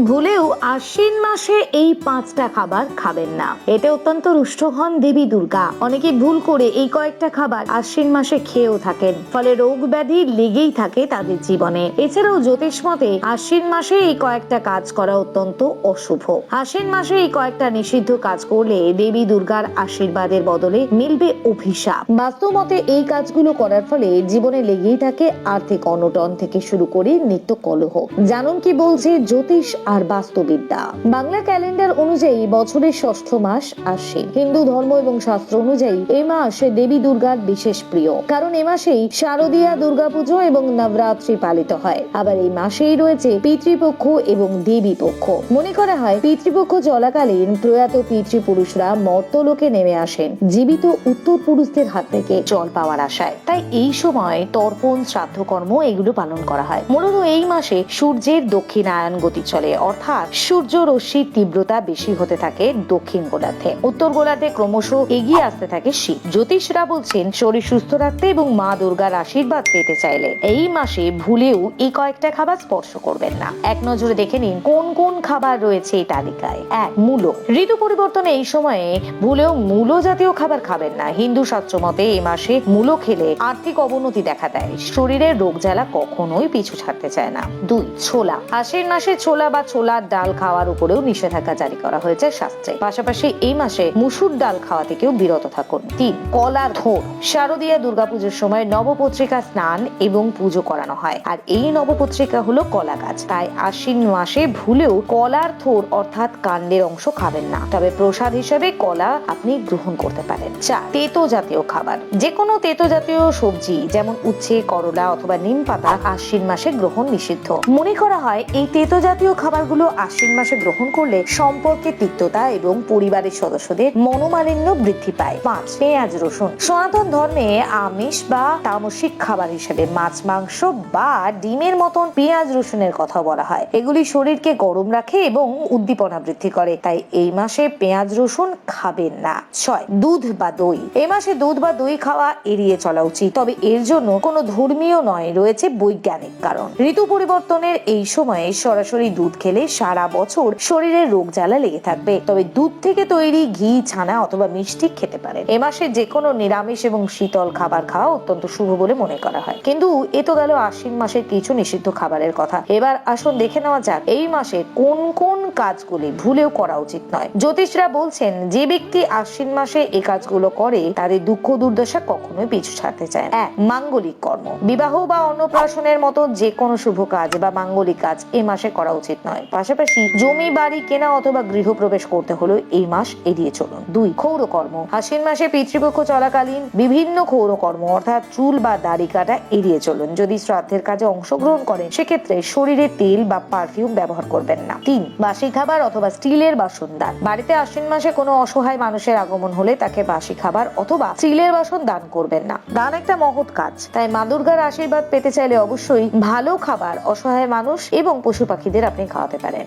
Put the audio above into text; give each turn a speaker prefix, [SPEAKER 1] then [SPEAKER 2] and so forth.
[SPEAKER 1] ভুলেও আশ্বিন মাসে এই 5টা খাবার খাবেন না। এতে অত্যন্ত রুষ্ট হন দেবী দুর্গা। অনেকে ভুল করে এই কয়েকটা খাবার আশ্বিন মাসে খেয়েও থাকেন, ফলে রোগ ব্যাধি লেগেই থাকে তাদের জীবনে। এছাড়াও জ্যোতিষ মতে আশ্বিন মাসে এই কয়েকটা কাজ করা অত্যন্ত অশুভ। আশ্বিন মাসে এই কয়েকটা নিষিদ্ধ কাজ করলে দেবী দুর্গার আশীর্বাদের বদলে মিলবে অভিশাপ। বাস্তব মতে এই কাজগুলো করার ফলে জীবনে লেগেই থাকে আর্থিক অনটন থেকে শুরু করে নিত্য কলহ। জানুন কি বলছে জ্যোতিষ আর বাস্তুবিদ্যা। বাংলা ক্যালেন্ডার অনুযায়ী বছরের ষষ্ঠ মাস আশ্বিন। হিন্দু ধর্ম এবং শাস্ত্র অনুযায়ী এই মাস দেবী দুর্গার বিশেষ প্রিয়, কারণ এ মাসেই শারদীয়া দুর্গাপুজো এবং নবরাত্রি পালিত হয়। আবার এই মাসেই রয়েছে পিতৃপক্ষ এবং দেবী পক্ষ। মনে করা হয় পিতৃপক্ষ চলাকালীন প্রয়াত পিতৃপুরুষরা মর্তলোকে নেমে আসেন জীবিত উত্তর পুরুষদের হাত থেকে জল পাওয়ার আশায়। তাই এই সময় তর্পণ, শ্রাদ্ধকর্ম এগুলো পালন করা হয়। মূলত এই মাসে সূর্যের দক্ষিণায়ন গতি চলে, অর্থাৎ সূর্য রশ্মির তীব্রতা বেশি হতে থাকে দক্ষিণ গোলার্ধে। উত্তর গোলার্ধে ক্রমশ এগিয়ে আসতে থাকে শীত। জ্যোতিষরা বলছেন শরীর সুস্থ রাখতে এবং মা দুর্গার আশীর্বাদ পেতে চাইলে এই মাসে ভুলেও এই কয়েকটা খাবার স্পর্শ করবেন না। এক নজরে দেখে নিন কোন কোন খাবার রয়েছে এই তালিকায়। 1. মূলো। ঋতু পরিবর্তনে এই সময়ে ভুলেও মূলো জাতীয় খাবার খাবেন না। হিন্দু শাস্ত্র মতে এই মাসে মূলো খেলে আর্থিক অবনতি দেখা দেয়। শরীরের রোগ জ্বালা কখনোই পিছু ছাড়তে চায় না। 2. ছোলা। আশ্বিন মাসে ছোলা বা ছোলার ডাল খাওয়ার উপরেও নিষেধাজ্ঞা জারি করা হয়েছে শাস্ত্রে। পাশাপাশি এই মাসে মুসুর ডাল খাওয়া থেকেও বিরত থাকুন। 3. কলার থোড়। শারদীয়া দুর্গাপুজোর সময় নবপত্রিকা স্নান এবং পুজো করানো হয়, আর এই নবপত্রিকা হলো কলা গাছ। তাই আশ্বিন মাসে ভুলেও কলার থোড় অর্থাৎ কাণ্ডের অংশ খাবেন না, তবে প্রসাদ হিসেবে কলা আপনি গ্রহণ করতে পারেন। 4. তেতো জাতীয় খাবার। যে কোনো তেতো জাতীয় সবজি যেমন উচ্ছে, করলা অথবা নিম পাতা আশ্বিন মাসে গ্রহণ নিষিদ্ধ। মনে করা হয় এই তেতো জাতীয় খাবারগুলো আশ্বিন মাসে গ্রহণ করলে সম্পর্কে তিক্ততা এবং পরিবারের সদস্যদের মনোমালিন্য বৃদ্ধি পায়। 5. পেঁয়াজ রসুন। সনাতন ধর্মে আমিষ বা তামসিক খাবার হিসেবে মাছ, মাংস বা ডিমের মতন পেঁয়াজ রসুনের কথা বলা হয়। এগুলি শরীরকে গরম রাখে এবং উদ্দীপনা বৃদ্ধি করে, তাই এই মাসে পেঁয়াজ রসুন খাবেন না। 6. দুধ বা দই। এই মাসে দুধ বা দই খাওয়া এড়িয়ে চলা উচিত, তবে এর জন্য কোনো ধর্মীয় নয়, রয়েছে বৈজ্ঞানিক কারণ। ঋতু পরিবর্তনের এই সময়ে সরাসরি দুধ খেলে সারা বছর শরীরের রোগ জ্বালা লেগে থাকবে, তবে দুধ থেকে তৈরি ঘি, ছানা অথবা মিষ্টি খেতে পারেন। এ মাসে যে কোনো নিরামিষ এবং শীতল খাবার খাওয়া অত্যন্ত শুভ বলে মনে করা হয়। কিন্তু এ তো গেল আশ্বিন মাসের কিছু নিষিদ্ধ খাবারের কথা। এবার আসুন দেখে নেওয়া যাক এই মাসে কোন কোন কাজগুলি ভুলেও করা উচিত নয়। জ্যোতিষরা বলছেন যে ব্যক্তি আশ্বিন মাসে এই কাজগুলো করে তাদের দুঃখ দুর্দশা কখনোই পিছু ছাড়তে চায় না। 1. মাঙ্গলিক কর্ম। বিবাহ বা অন্নপ্রাশনের মতো যে কোনো শুভ কাজ বা মাঙ্গলিক কাজ এই মাসে করা উচিত নয়। পাশাপাশি জমি বাড়ি কেনা অথবা গৃহপ্রবেশ করতে হলেও এই মাস এড়িয়ে চলুন। 2. ক্ষৌরকর্ম। আশ্বিন মাসে পিতৃপক্ষ চলাকালীন বিভিন্ন ক্ষৌরকর্ম অর্থাৎ চুল বা দাড়ি কাটা এড়িয়ে চলুন। যদি শ্রাদ্ধের কাজে অংশগ্রহণ করেন সেক্ষেত্রে শরীরে তেল বা পারফিউম ব্যবহার করবেন না। 3. বাসি খাবার অথবা স্টিলের বাসন দান। বাড়িতে আশ্বিন মাসে কোনো অসহায় মানুষের আগমন হলে তাকে বাসি খাবার অথবা স্টিলের বাসন দান করবেন না। দান একটা মহৎ কাজ, তাই মা দুর্গার আশীর্বাদ পেতে চাইলে অবশ্যই ভালো খাবার অসহায় মানুষ এবং পশু পাখিদের আপনি খাওয়াতে পারেন।